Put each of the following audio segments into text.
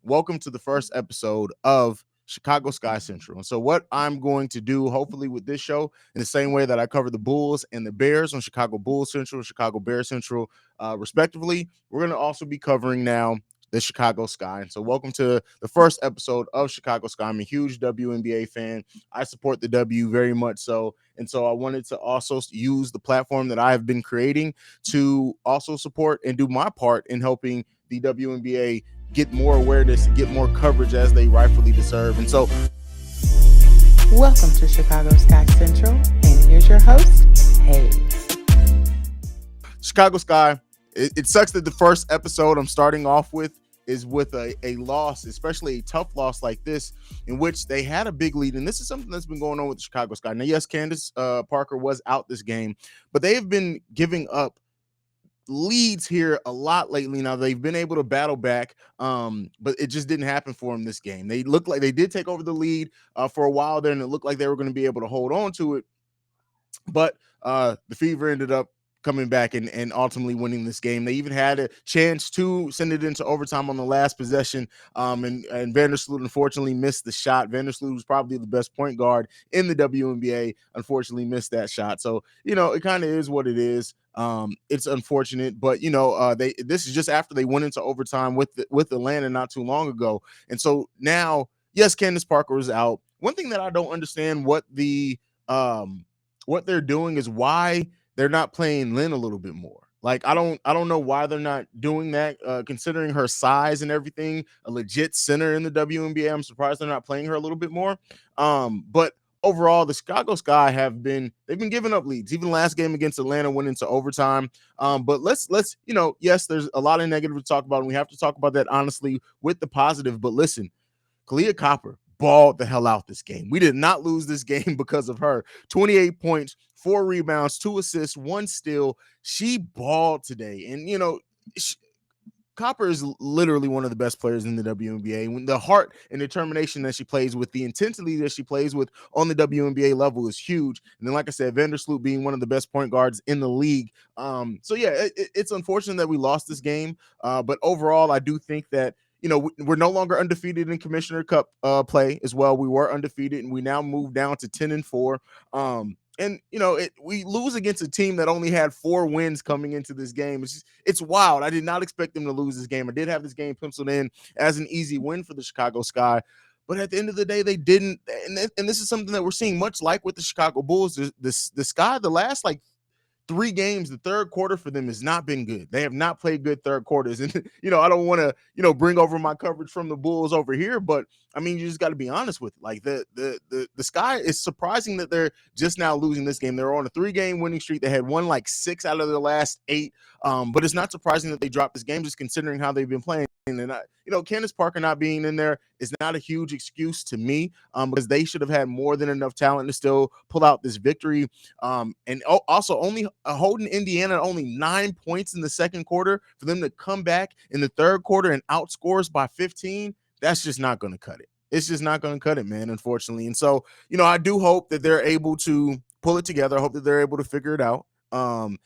welcome to the first episode of Chicago Sky Central. And so, what I'm going to do, hopefully, with this show, in the same way that I cover the Bulls and the Bears on Chicago Bulls Central, Chicago Bears Central, respectively, we're going to also be covering now the Chicago Sky. And so, welcome to the first episode of Chicago Sky. I'm a huge WNBA fan. I support the W very much so. And so, I wanted to also use the platform that I have been creating to also support and do my part in helping the WNBA get more awareness and get more coverage as they rightfully deserve. And so, welcome to Chicago Sky Central, and here's your host, Haize. Chicago Sky, it sucks that the first episode I'm starting off with is with a loss, especially a tough loss like this, in which they had a big lead. And this is something that's been going on with the Chicago Sky. Now, yes, Candace Parker was out this game, but they have been giving up leads here a lot lately. Now they've been able to battle back, but it just didn't happen for them this game. They looked like they did take over the lead for a while there, and it looked like they were going to be able to hold on to it, but the Fever ended up coming back and ultimately winning this game. They even had a chance to send it into overtime on the last possession, and Vandersloot unfortunately missed the shot. Vandersloot was probably the best point guard in the WNBA, unfortunately missed that shot. So, it kind of is what it is. It's unfortunate, but this is just after they went into overtime with Atlanta not too long ago. And so now, yes, Candace Parker is out. One thing that I don't understand what they're doing is why they're not playing Lynn a little bit more. Like, I don't know why they're not doing that, considering her size and everything, a legit center in the WNBA. I'm surprised they're not playing her a little bit more. But overall, the Chicago Sky they've been giving up leads. Even last game against Atlanta went into overtime. But let's yes, there's a lot of negative to talk about, and we have to talk about that honestly with the positive. But listen, Kahleah Copper balled the hell out this game. We did not lose this game because of her. 28 points, 4 rebounds, 2 assists, 1 steal. She balled today. And, Copper is literally one of the best players in the WNBA. When the heart and determination that she plays with, the intensity that she plays with on the WNBA level is huge. And then, like I said, Vandersloot being one of the best point guards in the league. So yeah, it's unfortunate that we lost this game. But overall, I do think that we're no longer undefeated in Commissioner Cup play as well. We were undefeated, and we now moved down to 10-4. And we lose against a team that only had 4 wins coming into this game. It's wild. I did not expect them to lose this game. I did have this game penciled in as an easy win for the Chicago Sky, but at the end of the day, they didn't. And this is something that we're seeing much like with the Chicago Bulls. The Sky, the last 3 games, the third quarter for them has not been good. They have not played good third quarters. And, I don't want to, bring over my coverage from the Bulls over here, but I mean, you just got to be honest with it. Like the Sky is surprising that they're just now losing this game. They're on a 3-game winning streak. They had won 6 out of their last 8. But it's not surprising that they dropped this game, just considering how they've been playing. And Candace Parker not being in there is not a huge excuse to me, because they should have had more than enough talent to still pull out this victory. And also only holding Indiana only 9 points in the second quarter for them to come back in the third quarter and outscore us by 15. That's just not going to cut it. It's just not going to cut it, man, unfortunately. And so, I do hope that they're able to pull it together. I hope that they're able to figure it out. And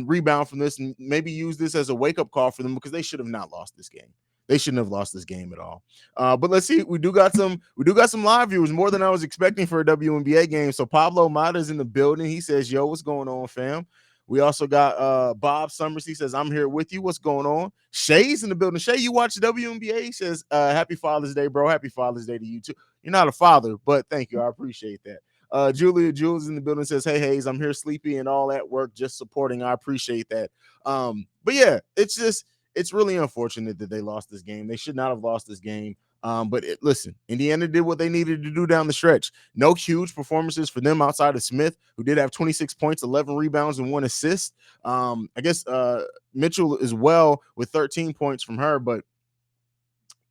rebound from this, and maybe use this as a wake-up call for them, because they should have not lost this game. They shouldn't have lost this game at all. But let's see. We do got some live viewers, more than I was expecting for a WNBA game. So Pablo Mata's in the building. He says, "Yo, what's going on, fam?" We also got Bob Summers. He says, "I'm here with you. What's going on?" Shay's in the building. Shay, you watch the WNBA? He says, "Happy Father's Day, bro. Happy Father's Day to you too." You're not a father, but thank you. I appreciate that. Julia Jules in the building says, "Hey, Haize, I'm here sleepy and all at work, just supporting." I appreciate that. But yeah, it's really unfortunate that they lost this game. They should not have lost this game. But listen, Indiana did what they needed to do down the stretch. No huge performances for them outside of Smith, who did have 26 points, 11 rebounds, and 1 assist. I guess Mitchell as well with 13 points from her, but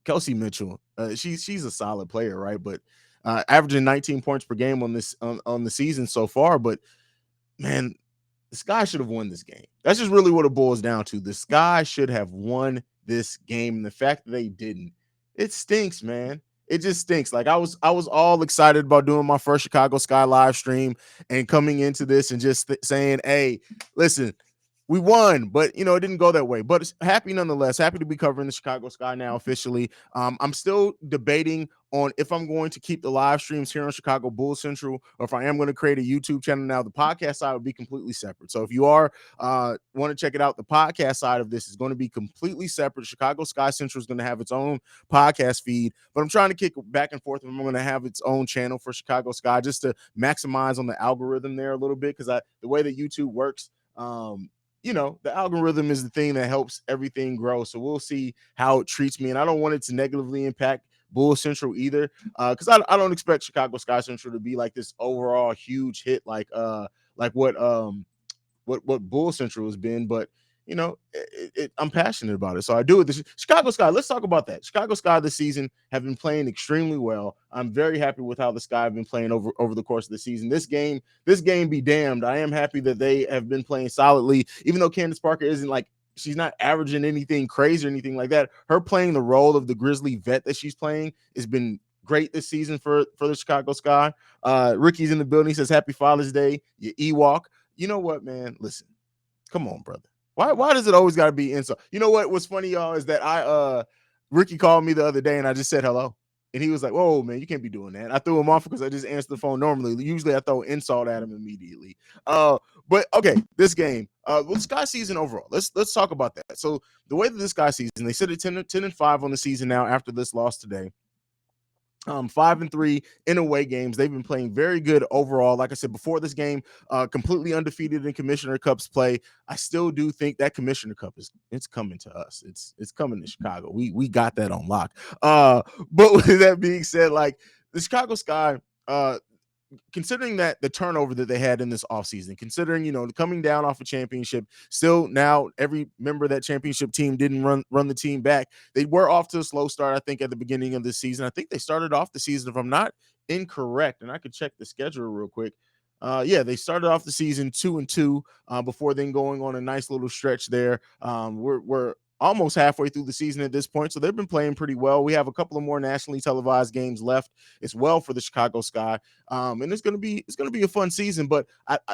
Kelsey Mitchell, she's a solid player, right? But averaging 19 points per game on the season so far. But man, the Sky should have won this game. That's just really what it boils down to. The Sky should have won this game, and the fact that they didn't, it stinks, man. It just stinks. Like I was all excited about doing my first Chicago Sky live stream and coming into this and just saying, "Hey, listen, we won, but it didn't go that way. But it's happy nonetheless. Happy to be covering the Chicago Sky now officially. I'm still debating on if I'm going to keep the live streams here on Chicago Bulls Central, or if I am going to create a YouTube channel. Now, the podcast side will be completely separate. So if you are want to check it out, the podcast side of this is going to be completely separate. Chicago Sky Central is going to have its own podcast feed, but I'm trying to kick back and forth. I'm going to have its own channel for Chicago Sky just to maximize on the algorithm there a little bit, because the way that YouTube works, the algorithm is the thing that helps everything grow. So we'll see how it treats me. And I don't want it to negatively impact Bull Central either. Because I don't expect Chicago Sky Central to be like this overall huge hit like what Bull Central has been, but I'm passionate about it, so I do it. The Chicago Sky. Let's talk about that. Chicago Sky this season have been playing extremely well. I'm very happy with how the Sky have been playing over the course of the season. This game be damned. I am happy that they have been playing solidly, even though Candace Parker isn't like. She's not averaging anything crazy or anything like that. Her playing the role of the Grizzly vet that she's playing has been great this season for the Chicago Sky. Ricky's in the building. He says, "Happy Father's Day, you Ewok." You know what, man? Listen, come on, brother. Why does it always got to be insult? You know what? What's funny, y'all, is that Ricky called me the other day and I just said hello. And he was like, "Whoa, man, you can't be doing that." I threw him off because I just answered the phone normally. Usually I throw insult at him immediately. But okay, this game. Well, Sky season overall. Let's talk about that. So the way that this Sky season, they sit at 10-5 on the season now after this loss today. 5-3 in away games. They've been playing very good overall. Like I said before this game, completely undefeated in Commissioner Cups play. I still do think that Commissioner Cup it's coming to us. It's coming to Chicago. We got that on lock. But with that being said, like the Chicago Sky, considering that the turnover that they had in this offseason, considering, coming down off a championship, still now every member of that championship team didn't run the team back. They were off to a slow start, I think, at the beginning of this season. I think they started off the season, if I'm not incorrect, and I could check the schedule real quick. They started off the season 2-2 before then going on a nice little stretch there. We're almost halfway through the season at this point, so they've been playing pretty well. We have a couple of more nationally televised games left as well for the Chicago Sky, and it's gonna be a fun season. But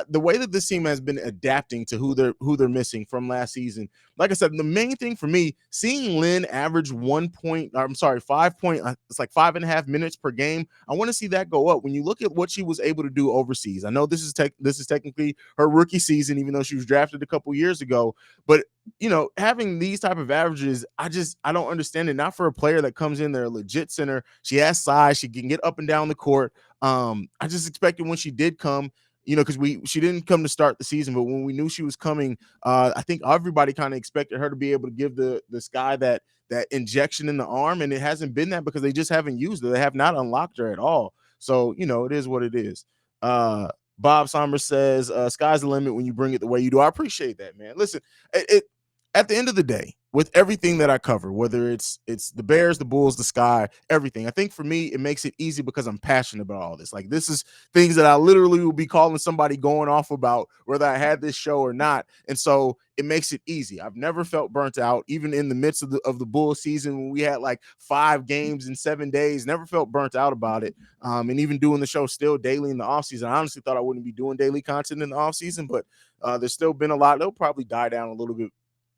the way that this team has been adapting to who they're missing from last season, like I said, the main thing for me, seeing Lynn average 5 point, it's like 5.5 minutes per game. I want to see that go up. When you look at what she was able to do overseas, I know this is technically her rookie season, even though she was drafted a couple years ago, but having these type of averages, I don't understand it. Not for a player that comes in, they're a legit center. She has size. She can get up and down the court. I just expected when she did come, because she didn't come to start the season, but when we knew she was coming, I think everybody kind of expected her to be able to give the Sky that injection in the arm, and it hasn't been that because they just haven't used her. They have not unlocked her at all. So, it is what it is. Bob Somers says, "Sky's the limit when you bring it the way you do." I appreciate that, man. Listen, at the end of the day, with everything that I cover, whether it's the Bears, the Bulls, the Sky, everything, I think for me, it makes it easy because I'm passionate about all this. Like, this is things that I literally will be calling somebody going off about, whether I had this show or not. And so it makes it easy. I've never felt burnt out, even in the midst of the Bull season when we had like 5 games in 7 days, never felt burnt out about it. And even doing the show still daily in the offseason. I honestly thought I wouldn't be doing daily content in the offseason, but there's still been a lot. They'll probably die down a little bit.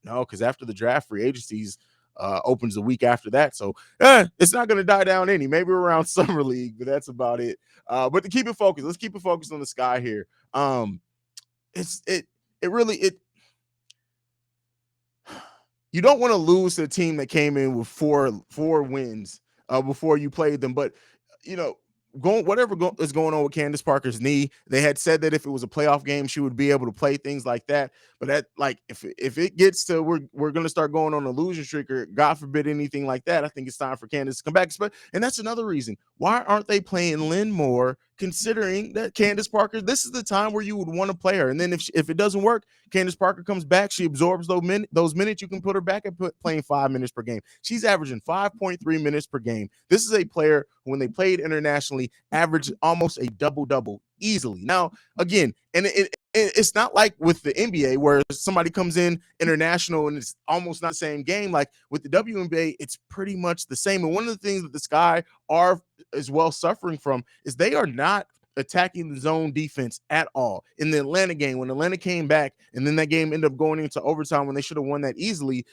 No, because after the draft, free agencies opens the week after that. So it's not going to die down any. Maybe around Summer League, but that's about it. But to keep it focused, let's keep it focused on the Sky here. You don't want to lose to a team that came in with four wins before you played them. But, is going on with Candace Parker's knee, they had said that if it was a playoff game, she would be able to play things like that. But that, like, if it gets to we're going to start going on a losing streak, or God forbid anything like that, I think it's time for Candace to come back. And that's another reason why aren't they playing Lynn more, considering that Candace Parker, this is the time where you would want to play her. And then if it doesn't work, Candace Parker comes back, she absorbs those minutes, you can put her back and playing 5 minutes per game. She's averaging 5.3 minutes per game. This is a player who, when they played internationally, averaged almost a double-double easily. Now, again, and it's not like with the NBA where somebody comes in international and it's almost not the same game. Like with the WNBA, it's pretty much the same. And one of the things that the Sky are as well suffering from is they are not attacking the zone defense at all. In the Atlanta game, when Atlanta came back, and then that game ended up going into overtime when they should have won that easily,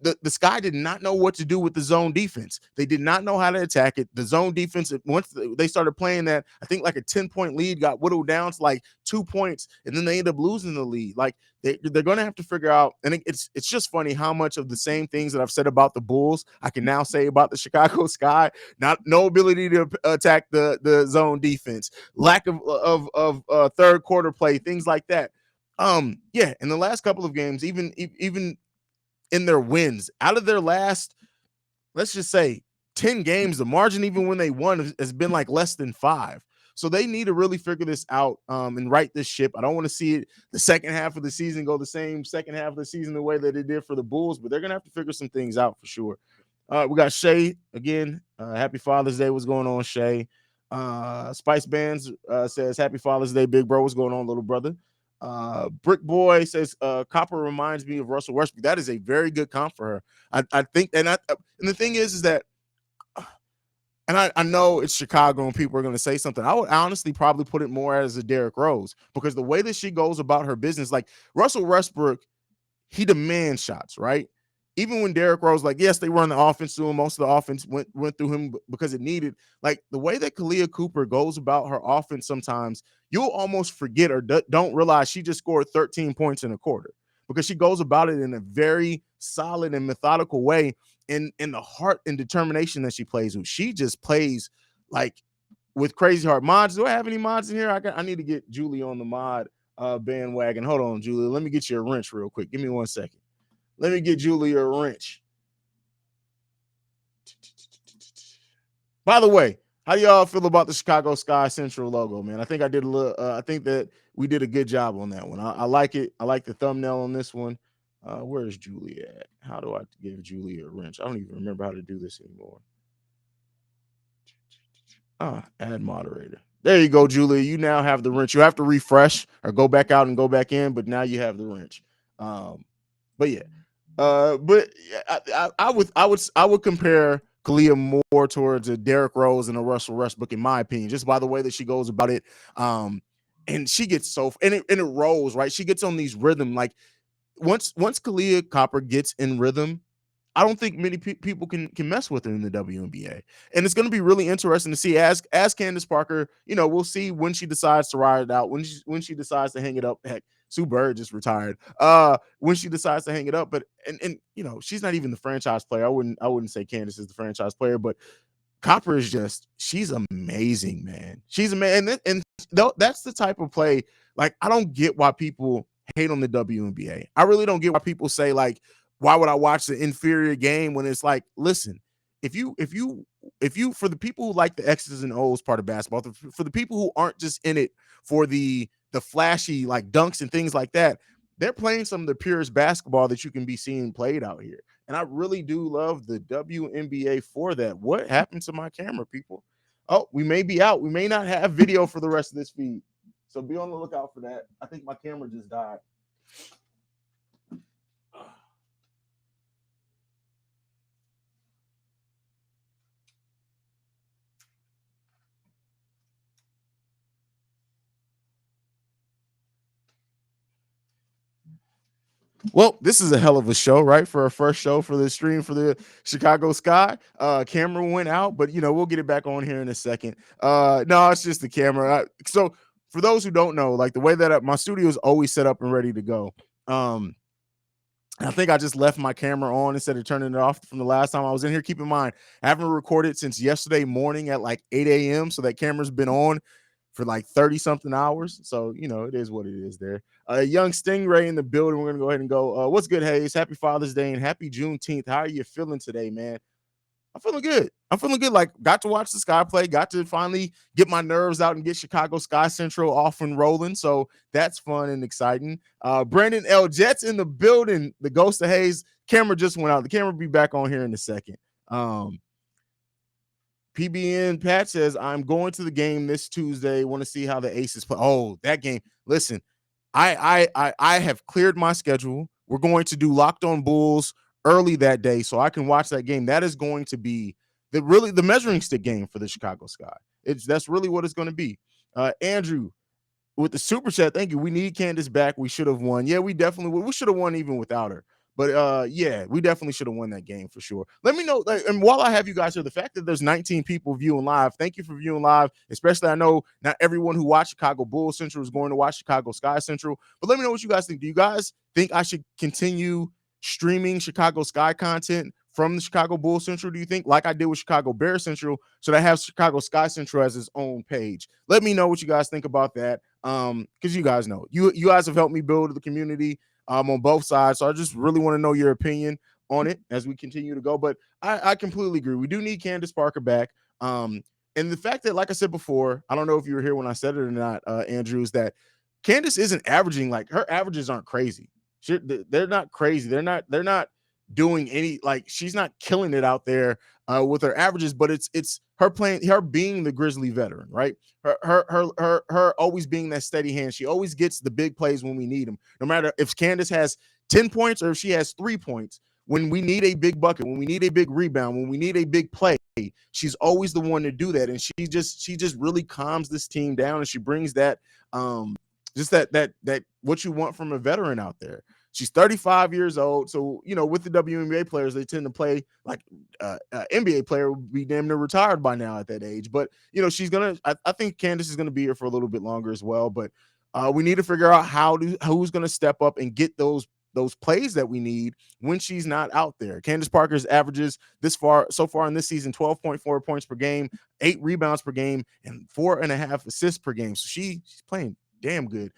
the Sky did not know what to do with the zone defense. They did not know how to attack it. The zone defense, once they started playing that, I think like a 10-point lead got whittled down to like 2 points, and then they end up losing the lead. Like they're going to have to figure out, and it's just funny how much of the same things that I've said about the Bulls, I can now say about the Chicago Sky. No ability to attack the zone defense, lack of third quarter play, things like that. Yeah, in the last couple of games, even in their wins, out of their last, let's just say 10 games, the margin, even when they won, has been like less than 5. So they need to really figure this out and right this ship. I don't want to see it the second half of the season go the same second half of the season the way that it did for the Bulls, but they're going to have to figure some things out for sure. We got Shay again. Happy Father's Day. What's going on, Shay? Spice Bands says, Happy Father's Day, big bro. What's going on, little brother? Brick Boy says, Copper reminds me of Russell Westbrook. That is a very good comp for her. I think, and the thing is that, and I know it's Chicago and people are going to say something. I would honestly probably put it more as a Derrick Rose, because the way that she goes about her business, like Russell Westbrook, he demands shots, right? Even when Derrick Rose, like, yes, they run the offense through him. Most of the offense went through him because it needed. Like the way that Kahleah Copper goes about her offense, sometimes you'll almost forget or don't realize she just scored 13 points in a quarter, because she goes about it in a very solid and methodical way. In the heart and determination that she plays with, she just plays like with crazy heart. Mods, do I have any mods in here? I need to get Julie on the mod bandwagon. Hold on, Julie. Let me get you a wrench real quick. Give me 1 second. Let me get Julie a wrench. By the way, how do y'all feel about the Chicago Sky Central logo, man? I think I did a little. I think that we did a good job on that one. I like it. I like the thumbnail on this one. Where's Julie at? How do I give Julie a wrench? I don't even remember how to do this anymore. Add moderator. There you go, Julie. You now have the wrench. You have to refresh or go back out and go back in, but now you have the wrench. But yeah. But I would compare Kahleah more towards a Derrick Rose and a Russell Westbrook, in my opinion, just by the way that she goes about it. And she gets and it rolls, right? She gets on these rhythm. Like once Kahleah Copper gets in rhythm, I don't think many people can mess with her in the WNBA. And it's going to be really interesting to see as Candace Parker, we'll see when she decides to ride it out, when she decides to hang it up. Heck, Sue Bird just retired. When she decides to hang it up, but and she's not even the franchise player. I wouldn't say Candace is the franchise player, but Copper is she's amazing, man. She's amazing. And that's the type of play. Like, I don't get why people hate on the WNBA. I really don't get why people say, like, why would I watch the inferior game, when it's like, listen, if you, for the people who like the X's and O's part of basketball, for the people who aren't just in it for the flashy, like, dunks and things like that, they're playing some of the purest basketball that you can be seeing played out here. And I really do love the WNBA for that. What happened to my camera, people? Oh, we may be out. We may not have video for the rest of this feed. So be on the lookout for that. I think my camera just died. Well, this is a hell of a show, right? For our first show for the stream for the Chicago Sky. Camera went out, but we'll get it back on here in a second. No, it's just the camera. So for those who don't know, like, the way that my studio is always set up and ready to go. I think I just left my camera on instead of turning it off from the last time I was in here. Keep in mind, I haven't recorded since yesterday morning at like 8 a.m. So that camera's been on for like 30 something hours. So, it is what it is there. Young Stingray in the building. We're going to go ahead and go. What's good, Haize? Happy Father's Day and happy Juneteenth. How are you feeling today, man? I'm feeling good. Like, got to watch the Sky play, got to finally get my nerves out and get Chicago Sky Central off and rolling. So that's fun and exciting. Brandon L. Jets in the building. The Ghost of Haize camera just went out. The camera will be back on here in a second. PBN Pat says, I'm going to the game this Tuesday. Want to see how the Aces play. Oh, that game. Listen, I have cleared my schedule. We're going to do Locked On Bulls early that day, so I can watch that game. That is going to be the measuring stick game for the Chicago Sky. That's really what it's going to be. Andrew with the super chat, thank you. We need Candace back. We should have won. Yeah, we definitely would. We should have won even without her. But yeah, we definitely should have won that game for sure. Let me know. And while I have you guys here, the fact that there's 19 people viewing live, thank you for viewing live. Especially, I know not everyone who watched Chicago Bulls Central is going to watch Chicago Sky Central. But let me know what you guys think. Do you guys think I should continue streaming Chicago Sky content from the Chicago Bulls Central? Do you think, like I did with Chicago Bear Central, should I have Chicago Sky Central as its own page? Let me know what you guys think about that. Because you guys know, you guys have helped me build the community on both sides. So I just really want to know your opinion on it as we continue to go. But I completely agree. We do need Candace Parker back. And the fact that, like I said before, I don't know if you were here when I said it or not, Andrew, is that Candace isn't averaging, like, her averages aren't crazy. They're not crazy. They're not doing any, like, she's not killing it out there with her averages, but it's her playing, her being the Grizzly veteran, right? Her always being that steady hand. She always gets the big plays when we need them. No matter if Candace has 10 points or if she has 3 points, when we need a big bucket, when we need a big rebound, when we need a big play, she's always the one to do that. And she just really calms this team down, and she brings that just that what you want from a veteran out there. She's 35 years old. So, with the WNBA players, they tend to play like NBA player would be damn near retired by now at that age. But, she's going to, I think Candace is going to be here for a little bit longer as well. But we need to figure out who's going to step up and get those plays that we need when she's not out there. Candace Parker's averages so far in this season, 12.4 points per game, 8 rebounds per game, and 4.5 assists per game. So she's playing damn good.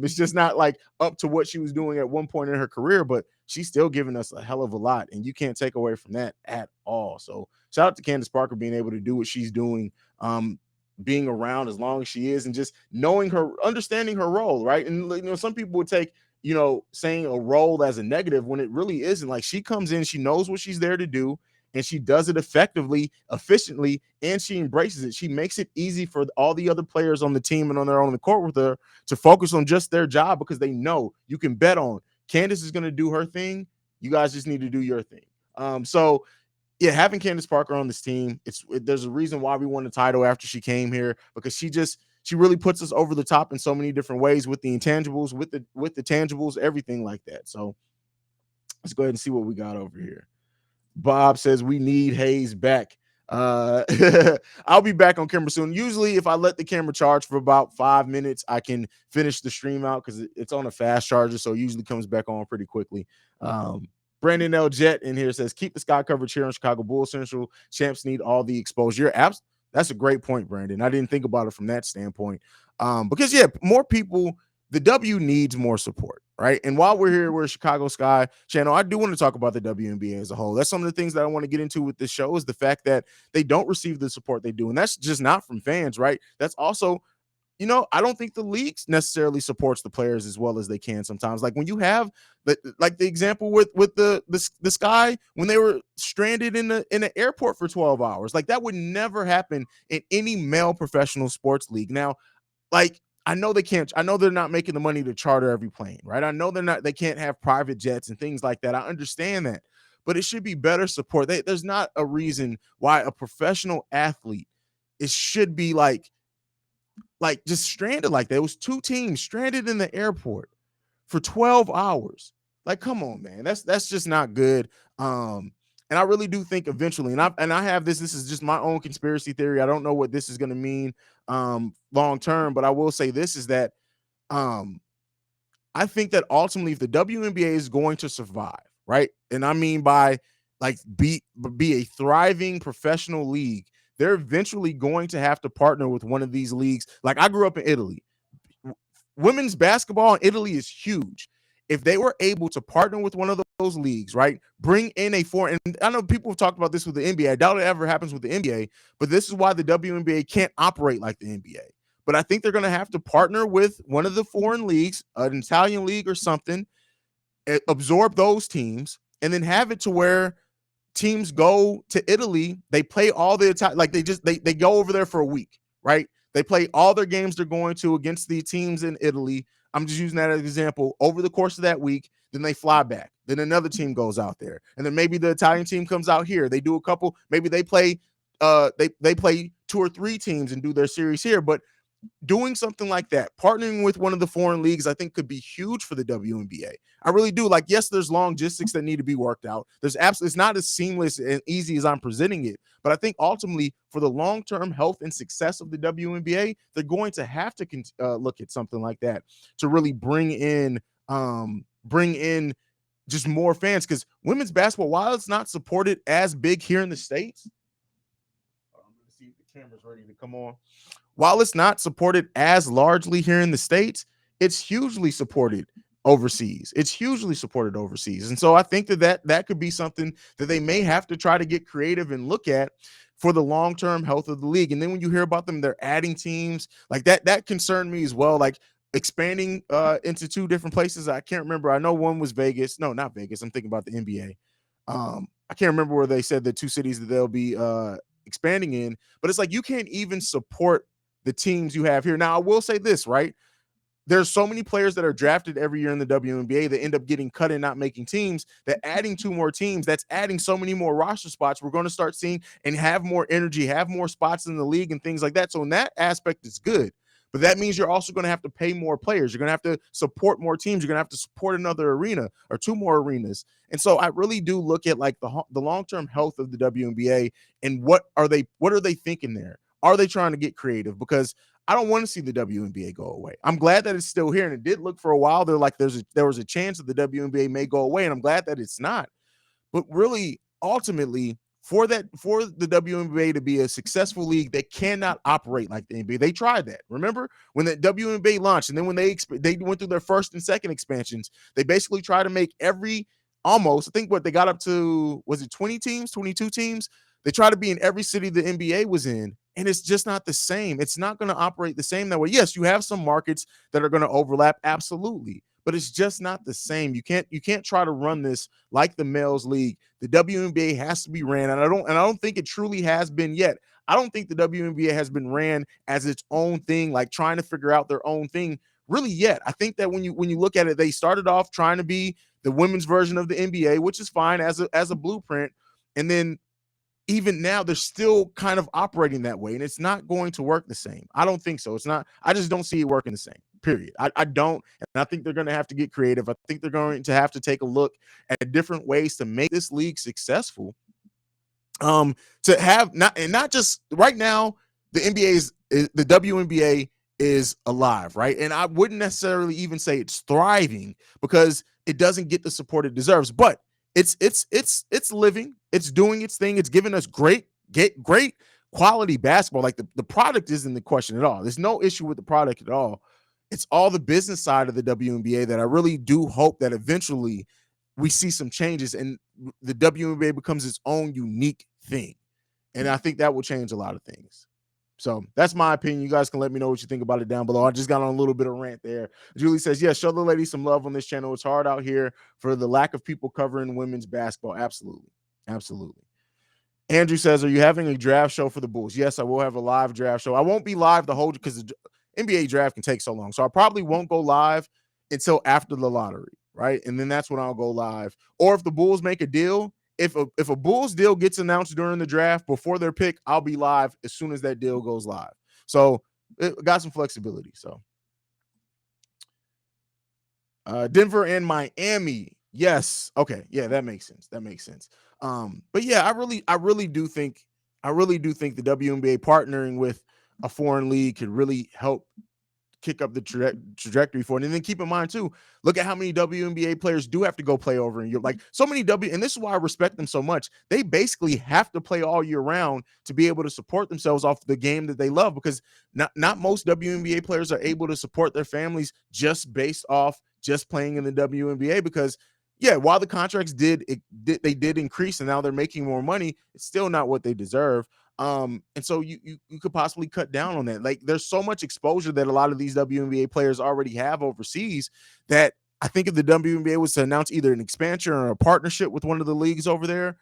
It's just not like up to what she was doing at one point in her career, but she's still giving us a hell of a lot, and you can't take away from that at all. So shout out to Candace Parker being able to do what she's doing, being around as long as she is, and just understanding her role, right? And some people would take saying a role as a negative when it really isn't. Like, she comes in, she knows what she's there to do, and she does it effectively, efficiently, and she embraces it. She makes it easy for all the other players on the team and on the court with her to focus on just their job, because they know you can bet on Candace is going to do her thing. You guys just need to do your thing. So yeah, having Candace Parker on this team, there's a reason why we won the title after she came here, because she really puts us over the top in so many different ways with the intangibles, with the tangibles, everything like that. So let's go ahead and see what we got over here. Bob says we need Haize back. I'll be back on camera soon. Usually, if I let the camera charge for about 5 minutes, I can finish the stream out because it's on a fast charger, so it usually comes back on pretty quickly. Brandon L. Jet in here says, keep the sky coverage here on Chicago Bulls Central. Champs need all the exposure. That's a great point, Brandon. I didn't think about it from that standpoint. Because, yeah, more people, the W needs more support, right? And while we're here, we're a Chicago Sky channel, I do want to talk about the WNBA as a whole. That's some of the things that I want to get into with this show, is the fact that they don't receive the support they do. And that's just not from fans, right? That's also, I don't think the league necessarily supports the players as well as they can sometimes. Like when you have the example with the Sky, when they were stranded in the airport for 12 hours, like that would never happen in any male professional sports league. Now, like, I know they're not making the money to charter every plane, right? I know they can't have private jets and things like that. I understand that, but it should be better support. There's not a reason why a professional athlete, it should be like just stranded like that. It was 2 teams stranded in the airport for 12 hours. Like, come on, man. That's just not good. And I really do think eventually, and I have this is just my own conspiracy theory. I don't know what this is going to mean long term, but I will say this is that I think that ultimately, if the WNBA is going to survive, right? And I mean by like be a thriving professional league, they're eventually going to have to partner with one of these leagues. Like, I grew up in Italy. Women's basketball in Italy is huge. If they were able to partner with one of those leagues, right, bring in a foreign, and I know people have talked about this with the NBA. I doubt it ever happens with the NBA, but this is why the WNBA can't operate like the NBA. But I think they're going to have to partner with one of the foreign leagues, an Italian league or something, absorb those teams, and then have it to where teams go to Italy. They play all the like they go over there for a week, right? They play all their games they're going to against the teams in Italy. I'm just using that as an example. Over the course of that week, then they fly back. Then another team goes out there, and then maybe the Italian team comes out here. They do a couple. Maybe they play. They play 2 or 3 teams and do their series here. But doing something like that, partnering with one of the foreign leagues, I think could be huge for the WNBA. I really do. Like, yes, there's logistics that need to be worked out. There's absolutely, it's not as seamless and easy as I'm presenting it. But I think ultimately, for the long-term health and success of the WNBA, they're going to have to look at something like that to really bring in just more fans. Because women's basketball, while it's not supported as big here in the States, I'm going to see if the camera's ready to come on. While it's not supported as largely here in the States, it's hugely supported overseas. It's hugely supported overseas. And so I think that could be something that they may have to try to get creative and look at for the long-term health of the league. And then when you hear about them, they're adding teams like that concerned me as well. Like expanding into two different places. I can't remember. I know one was Vegas. No, not Vegas. I'm thinking about the NBA. I can't remember where they said the two cities that they'll be expanding in, but it's like you can't even support the teams you have here. Now, I will say this, right? There's so many players that are drafted every year in the WNBA that end up getting cut and not making teams, that adding two more teams, that's adding so many more roster spots. We're going to start seeing and have more energy, have more spots in the league and things like that. So in that aspect, it's good. But that means you're also going to have to pay more players. You're going to have to support more teams. You're going to have to support another arena or two more arenas. And so I really do look at like the long-term health of the WNBA and what are they thinking there? Are they trying to get creative? Because I don't want to see the WNBA go away. I'm glad that it's still here, and it did look for a while. They're like there was a chance that the WNBA may go away, and I'm glad that it's not. But really, ultimately, for the WNBA to be a successful league, they cannot operate like the NBA. They tried that. Remember when the WNBA launched, and then when they went through their first and second expansions, they basically tried to make almost, I think what they got up to, was it 20 teams, 22 teams? They try to be in every city the NBA was in, and it's just not the same. It's not going to operate the same that way. Yes, you have some markets that are going to overlap, absolutely, but it's just not the same. You can't try to run this like the males league. The WNBA has to be ran, and I don't think it truly has been yet. I don't think the WNBA has been ran as its own thing, like trying to figure out their own thing really yet. I think that when you look at it, they started off trying to be the women's version of the NBA, which is fine as a blueprint, and then even now they're still kind of operating that way, and it's not going to work the same. I don't think so. It's not. I just don't see it working the same, period. I don't, and I think they're going to have to get creative. I think they're going to have to take a look at different ways to make this league successful. To have not just right now, the the WNBA is alive, right? And I wouldn't necessarily even say it's thriving because it doesn't get the support it deserves, but it's living, it's doing its thing, it's giving us great quality basketball. Like the product isn't the question at all. There's no issue with the product at all. It's all the business side of the WNBA that I really do hope that eventually we see some changes and the WNBA becomes its own unique thing. And I think that will change a lot of things. So that's my opinion. You guys can let me know what you think about it down below. I just got on a little bit of rant there. Julie says, yeah, show the ladies some love on this channel. It's hard out here for the lack of people covering women's basketball. Absolutely. Absolutely. Andrew says, are you having a draft show for the Bulls? Yes, I will have a live draft show. I won't be live the whole, because the NBA draft can take so long. So I probably won't go live until after the lottery, right? And then that's when I'll go live. Or if the Bulls make a deal, if a Bulls deal gets announced during the draft before their pick, I'll be live as soon as that deal goes live. So it got some flexibility. So Denver and Miami. Yes. Okay. Yeah, that makes sense. That makes sense. But yeah, I really do think the WNBA partnering with a foreign league could really help kick up the trajectory for it. And then keep in mind too, look at how many WNBA players do have to go play over in Europe. Like so many and this is why I respect them so much. They basically have to play all year round to be able to support themselves off the game that they love, because not most WNBA players are able to support their families just based off just playing in the WNBA, because yeah, while the contracts did increase and now they're making more money, it's still not what they deserve. And so you could possibly cut down on that. Like there's so much exposure that a lot of these WNBA players already have overseas that I think if the WNBA was to announce either an expansion or a partnership with one of the leagues over there,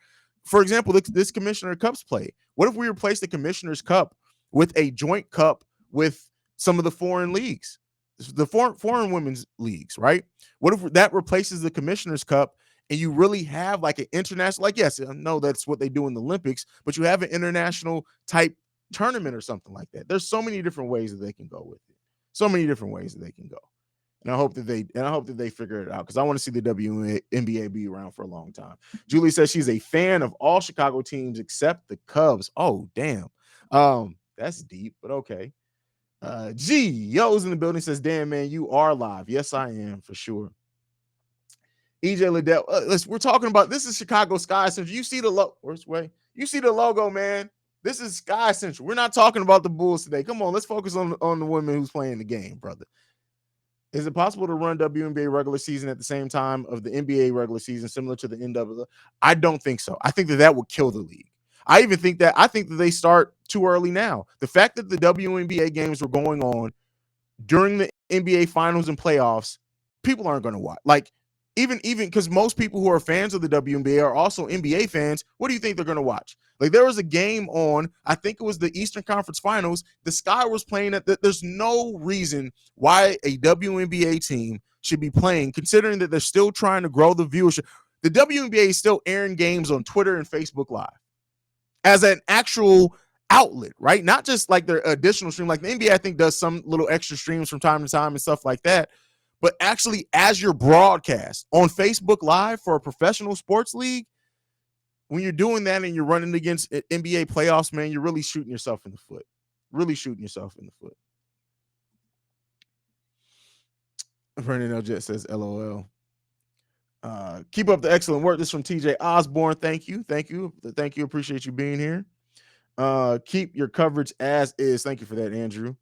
for example, this Commissioner Cups play. What if we replace the Commissioner's Cup with a joint cup with some of the foreign leagues, the foreign women's leagues, right? What if that replaces the Commissioner's Cup and you really have like an international, like, yes, I know that's what they do in the Olympics, but you have an international type tournament or something like that. There's so many different ways that they can go with it. So many different ways that they can go. And I hope that they figure it out, because I want to see the WNBA be around for a long time. Julie says she's a fan of all Chicago teams except the Cubs. Oh, damn. That's deep, but okay. G Yo's in the building, says, damn, man, you are live. Yes, I am, for sure. EJ Liddell, we're talking about, this is Chicago Sky Central. You see the worst way? You see the logo, man. This is Sky Central. We're not talking about the Bulls today. Come on, let's focus on the women who's playing the game, brother. Is it possible to run WNBA regular season at the same time of the NBA regular season, similar to the NWA? I don't think so. I think that would kill the league. I think that they start too early now. The fact that the WNBA games were going on during the NBA finals and playoffs, people aren't going to watch. Like, even because most people who are fans of the WNBA are also NBA fans, what do you think they're going to watch? Like, there was a game on, I think it was the Eastern Conference Finals, the Sky was playing it. There's no reason why a WNBA team should be playing, considering that they're still trying to grow the viewership. The WNBA is still airing games on Twitter and Facebook Live as an actual outlet, right? Not just like their additional stream. Like the NBA, I think, does some little extra streams from time to time and stuff like that. But actually, as your broadcast on Facebook Live for a professional sports league, when you're doing that and you're running against NBA playoffs, man, you're really shooting yourself in the foot. Really shooting yourself in the foot. Brandon L. says, LOL. Keep up the excellent work. This is from TJ Osborne. Thank you. Appreciate you being here. Keep your coverage as is. Thank you for that, Andrew.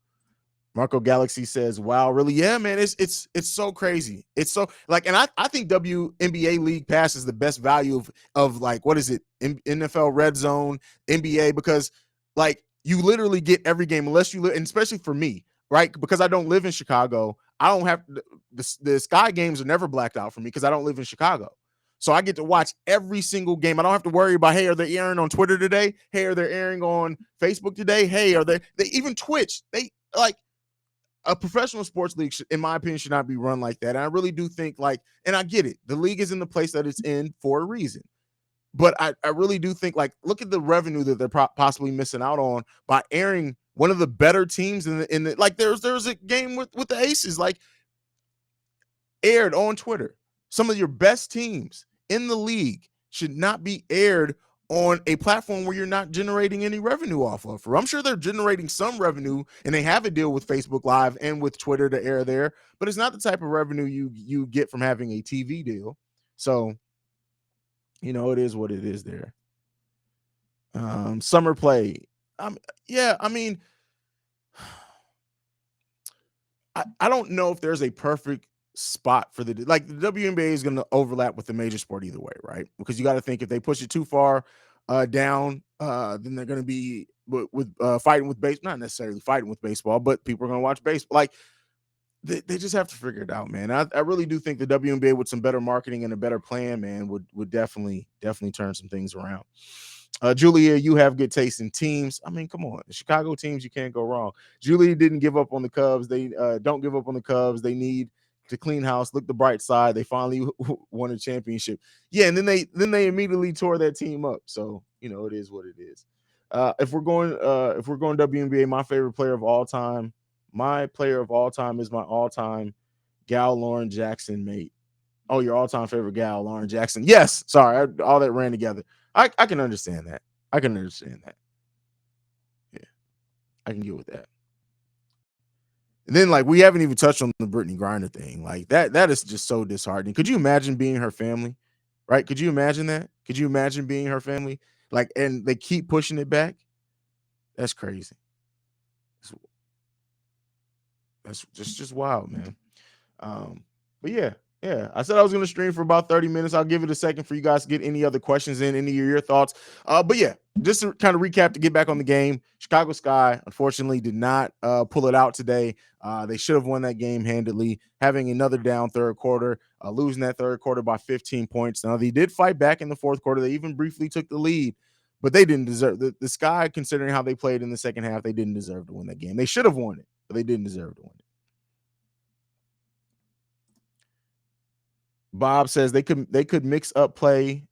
Marco Galaxy says, wow, really? Yeah, man, it's so crazy. It's so, like, and I think WNBA League Pass is the best value of like, what is it? NFL Red Zone, NBA, because like you literally get every game, unless you live, and especially for me, right? Because I don't live in Chicago. I don't have the Sky games are never blacked out for me because I don't live in Chicago. So I get to watch every single game. I don't have to worry about, hey, are they airing on Twitter today? Hey, are they airing on Facebook today? Hey, are they even Twitch? They like, a professional sports league, in my opinion, should not be run like that. And I really do think, like, and I get it, the league is in the place that it's in for a reason. But I really do think, like, look at the revenue that they're possibly missing out on by airing one of the better teams in the like, there's a game with the Aces, like, aired on Twitter. Some of your best teams in the league should not be aired on a platform where you're not generating any revenue off of. I'm sure they're generating some revenue, and they have a deal with Facebook Live and with Twitter to air there, but it's not the type of revenue you get from having a TV deal. So, it is what it is there. Summer play. Yeah, I mean, I don't know if there's a perfect spot for the WNBA is going to overlap with the major sport either way, right? Because you got to think, if they push it too far down, then they're going to be with fighting with baseball, not necessarily fighting with baseball, but people are going to watch baseball. Like, they just have to figure it out, man. I really do think the WNBA, with some better marketing and a better plan, man, would definitely turn some things around. Julia, you have good taste in teams. I mean, come on, the Chicago teams, you can't go wrong. Julia didn't give up on the Cubs. They don't give up on the Cubs. They need to clean house. Look the bright side. They finally won a championship. Yeah, and then they immediately tore that team up. So it is what it is. If we're going WNBA, my favorite player of all time is my all-time gal, Lauren Jackson, mate. Oh, your all-time favorite gal, Lauren Jackson. Yes, sorry, all that ran together. I can understand that. Yeah, I can get with that. And then, like, we haven't even touched on the Brittany Griner thing. Like, that is just so disheartening. Could you imagine being her family? Right? Could you imagine that? Could you imagine being her family? Like, and they keep pushing it back. That's crazy. That's just wild, man. But yeah. I said I was going to stream for about 30 minutes. I'll give it a second for you guys to get any other questions in, any of your thoughts. But yeah, just to kind of recap, to get back on the game, Chicago Sky, unfortunately, did not pull it out today. They should have won that game handily, having another down third quarter, losing that third quarter by 15 points. Now, they did fight back in the fourth quarter. They even briefly took the lead, but they didn't deserve the Sky, considering how they played in the second half. They didn't deserve to win that game. They should have won it, but they didn't deserve to win it. Bob says they could mix up play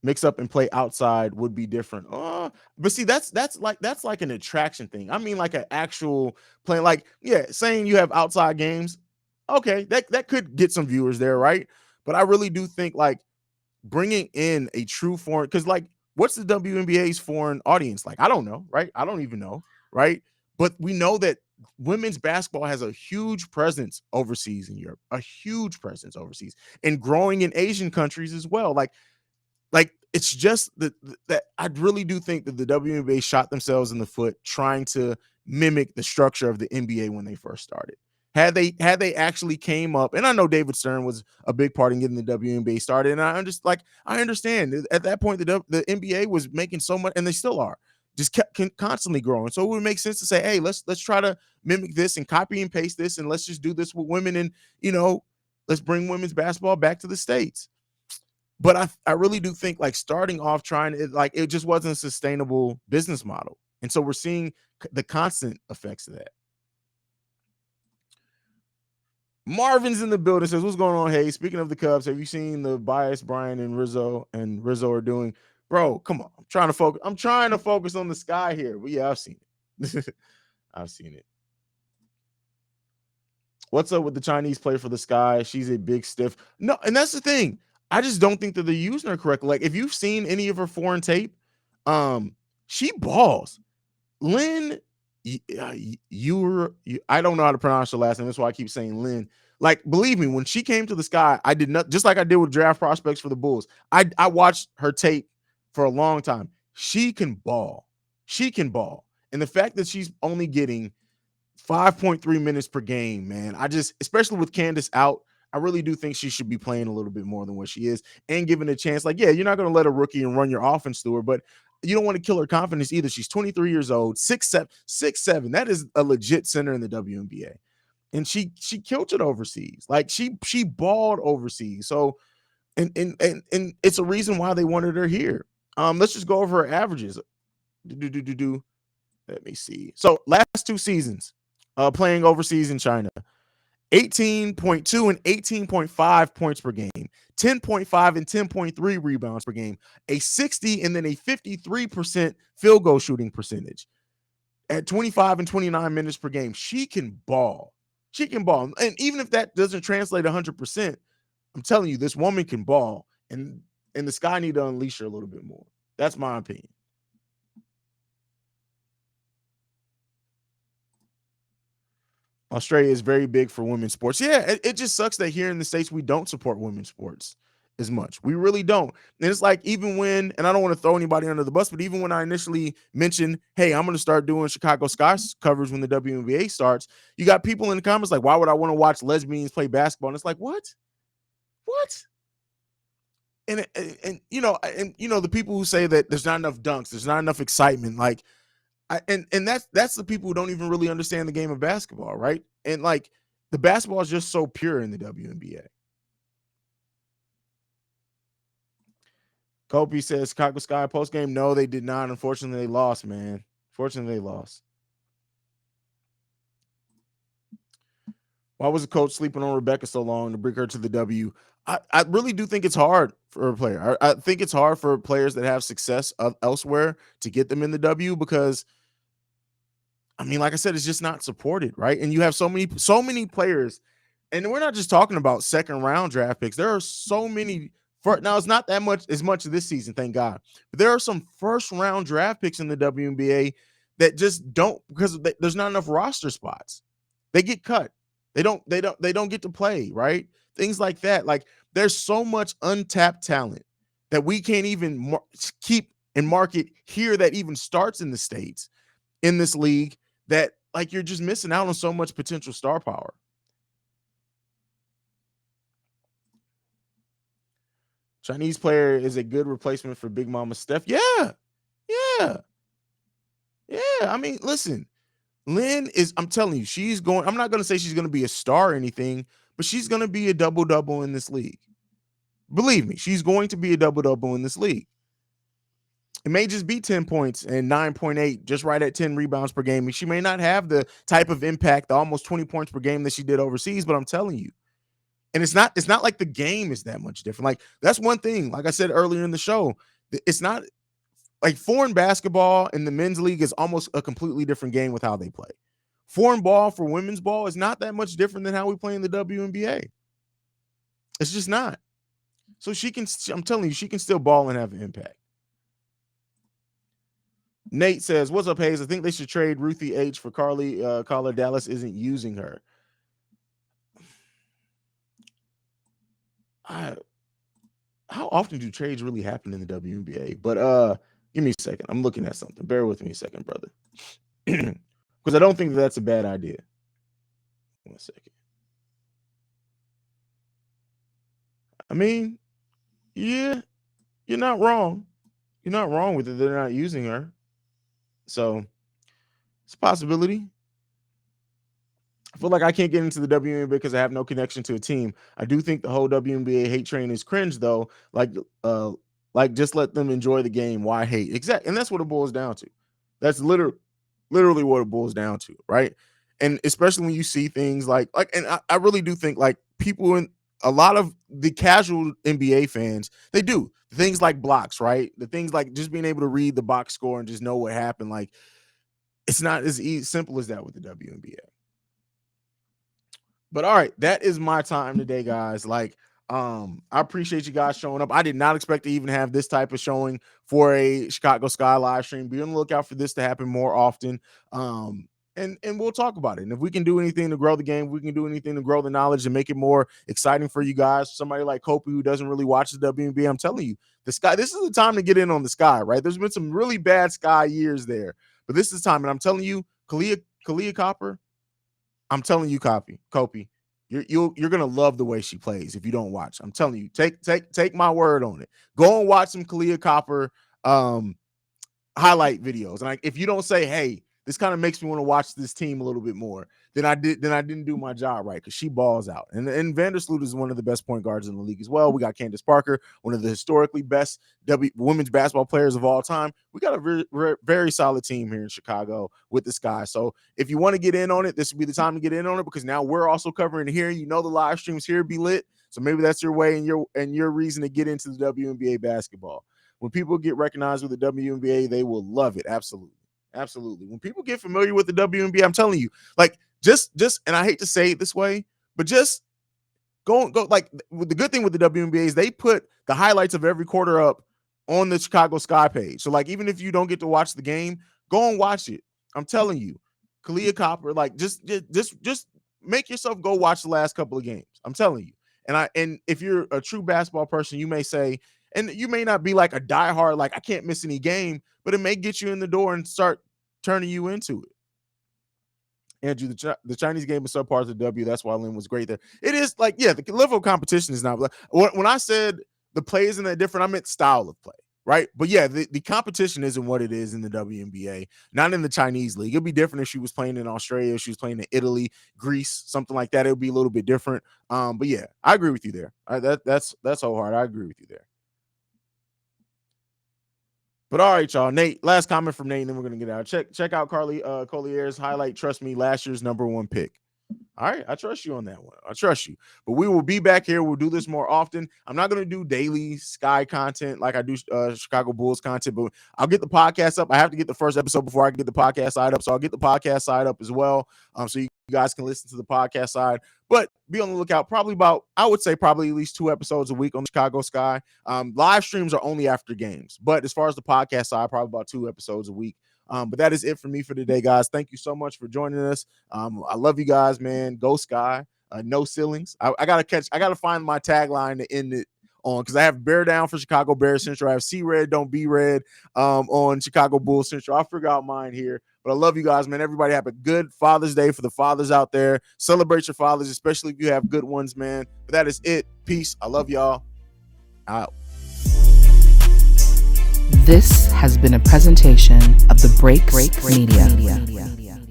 mix up and play outside would be different. But see, that's like an attraction thing. I mean, like an actual playing, like, yeah, saying you have outside games. Okay, that could get some viewers there, right? But I really do think like bringing in a true foreign, because like, what's the WNBA's foreign audience like? I don't know, right? I don't even know, right? But we know that women's basketball has a huge presence overseas in Europe, a huge presence overseas, and growing in Asian countries as well. Like it's just that I really do think that the WNBA shot themselves in the foot trying to mimic the structure of the NBA when they first started. Had they actually came up, and I know David Stern was a big part in getting the WNBA started, and I just like I understand at that point the NBA was making so much, and they still are, just kept constantly growing. So it would make sense to say, hey, let's try to mimic this and copy and paste this, and let's just do this with women, and let's bring women's basketball back to the States. But I really do think like starting off trying it, like it just wasn't a sustainable business model. And so we're seeing the constant effects of that. Marvin's in the building, says, what's going on, Hey? Speaking of the Cubs, have you seen the bias Brian and Rizzo are doing? Bro, come on. I'm trying to focus on the sky here. But yeah, I've seen it. I've seen it. What's up with the Chinese play for the sky? She's a big stiff. No, and that's the thing. I just don't think that they're using her correctly. Like, if you've seen any of her foreign tape, she balls. Lynn, I don't know how to pronounce her last name. That's why I keep saying Lynn. Like, believe me, when she came to the sky, I did not, just like I did with draft prospects for the Bulls. I watched her tape for a long time. She can ball. She can ball. And the fact that she's only getting 5.3 minutes per game, man. Especially with Candace out, I really do think she should be playing a little bit more than what she is and given a chance. Like, yeah, you're not going to let a rookie and run your offense through her, but you don't want to kill her confidence either. She's 23 years old, 6'7". That is a legit center in the WNBA. And she killed it overseas. Like she balled overseas. So and it's a reason why they wanted her here. Let's just go over her averages. Let me see. So last 2 seasons, playing overseas in China, 18.2 and 18.5 points per game, 10.5 and 10.3 rebounds per game, a 60 and then a 53% field goal shooting percentage at 25 and 29 minutes per game. She can ball. She can ball. And even if that doesn't translate 100%, I'm telling you, this woman can ball, and the Sky need to unleash her a little bit more. That's my opinion. Australia is very big for women's sports. Yeah, it just sucks that here in the States we don't support women's sports as much. We really don't. And it's like, even when, and I don't want to throw anybody under the bus, but even when I initially mentioned, hey, I'm going to start doing Chicago Sky covers when the WNBA starts, you got people in the comments like, why would I want to watch lesbians play basketball? And it's like, what? And the people who say that there's not enough dunks, there's not enough excitement, like, and that's the people who don't even really understand the game of basketball, right? And like, the basketball is just so pure in the WNBA. Kobe says Chicago Sky post game. No, they did not. Unfortunately, they lost, man. Fortunately, they lost. Why was the coach sleeping on Rebecca so long to bring her to the W? I really do think it's hard for a player. I think it's hard for players that have success elsewhere to get them in the W, because, I mean, like I said, it's just not supported, right? And you have so many players, and we're not just talking about second round draft picks. There are so many. Now, it's not that much as much this season, thank God. But there are some first round draft picks in the WNBA that just don't, because there's not enough roster spots. They get cut. They don't get to play, right? Things like that. Like, there's so much untapped talent that we can't even keep and market here that even starts in the States in this league, that like you're just missing out on so much potential star power. Chinese player is a good replacement for Big Mama Steph. Yeah. I mean, listen, Lynn is, I'm telling you, she's going, I'm not going to say she's going to be a star or anything, but she's going to be a double-double in this league. Believe me, she's going to be a double-double in this league. It may just be 10 points and 9.8, just right at 10 rebounds per game. She may not have the type of impact, the almost 20 points per game that she did overseas, but I'm telling you, and it's not like the game is that much different. Like, that's one thing, like I said earlier in the show, It's not like foreign basketball in the men's league is almost a completely different game with how they play. Foreign ball for women's ball is not that much different than how we play in the WNBA. It's just not. So I'm telling you, she can still ball and have an impact. Nate says, "What's up, Haize? I think they should trade Ruthie H for Kahleah. Dallas isn't using her." How often do trades really happen in the WNBA? But give me a second. I'm looking at something. Bear with me a second, brother. Because I don't think that's a bad idea. 1 second. I mean, yeah, you're not wrong. You're not wrong with it. They're not using her. So it's a possibility. I feel like I can't get into the WNBA because I have no connection to a team. I do think the whole WNBA hate train is cringe, though. Like just let them enjoy the game. Why hate? Exactly, and that's what it boils down to. That's literally what it boils down to, right? And especially when you see things and I really do think like people in a lot of the casual NBA fans, they do things like blocks, right? The things like just being able to read the box score and just know what happened. Like it's not as simple as that with the WNBA. But all right, that is my time today, guys. I appreciate you guys showing up. I did not expect to even have this type of showing for a Chicago Sky live stream. Be on the lookout for this to happen more often. And we'll talk about it. And if we can do anything to grow the game, we can do anything to grow the knowledge and make it more exciting for you guys. Somebody like Kopi who doesn't really watch the WNBA, I'm telling you, the Sky, this is the time to get in on the Sky, right? There's been some really bad Sky years there, but this is the time. And I'm telling you, Kahleah Copper, I'm telling you, Kopi, you're gonna love the way she plays if you don't watch. I'm telling you, take my word on it. Go and watch some Kahleah Copper highlight videos. And if you don't say, hey, this kind of makes me want to watch this team a little bit more, then I didn't do my job right, because she balls out. And Vandersloot is one of the best point guards in the league as well. We got Candace Parker, one of the historically best women's basketball players of all time. We got a very, very solid team here in Chicago with this guy. So if you want to get in on it, this would be the time to get in on it, because now we're also covering it here. You know, the live streams here be lit. So maybe that's your way and your reason to get into the WNBA basketball. When people get recognized with the WNBA, they will love it. Absolutely. Absolutely. When people get familiar with the WNBA, I'm telling you, like just, and I hate to say it this way, but just go. Like the good thing with the WNBA is they put the highlights of every quarter up on the Chicago Sky page. So like, even if you don't get to watch the game, go and watch it. I'm telling you, Kahleah Copper, like just make yourself go watch the last couple of games. I'm telling you. And if you're a true basketball person, you may say, and you may not be like a diehard, like I can't miss any game, but it may get you in the door and start turning you into it. Andrew, the Chinese game is subpar to the W. That's why Lynn was great there. It is like, yeah, the level of competition is not. When I said the play isn't that different, I meant style of play, right? But yeah, the competition isn't what it is in the WNBA, not in the Chinese league. It'd be different if she was playing in Australia, if she was playing in Italy, Greece, something like that. It would be a little bit different. But yeah, I agree with you there. That's so hard. I agree with you there. But all right, y'all. Nate, last comment from Nate, and then we're gonna get out. Check out Collier's highlight. Trust me, last year's #1 pick. All right, I trust you on that one. I trust you. But we will be back here. We'll do this more often. I'm not going to do daily Sky content like I do Chicago Bulls content, but I'll get the podcast up. I have to get the first episode before I can get the podcast side up. So I'll get the podcast side up as well, so you guys can listen to the podcast side. But be on the lookout. I would say at least 2 episodes a week on Chicago Sky. Live streams are only after games. But as far as the podcast side, probably about 2 episodes a week. But that is it for me for today, guys. Thank you so much for joining us. I love you guys, man. Go Sky. No ceilings. I gotta find my tagline to end it on, because I have Bear Down for Chicago Bears Central. I have See Red, Don't Be Red on Chicago Bulls Central. I'll figure out mine here. But I love you guys, man. Everybody have a good Father's Day for the fathers out there. Celebrate your fathers, especially if you have good ones, man. But that is it. Peace. I love y'all. Out. This has been a presentation of the Break Media.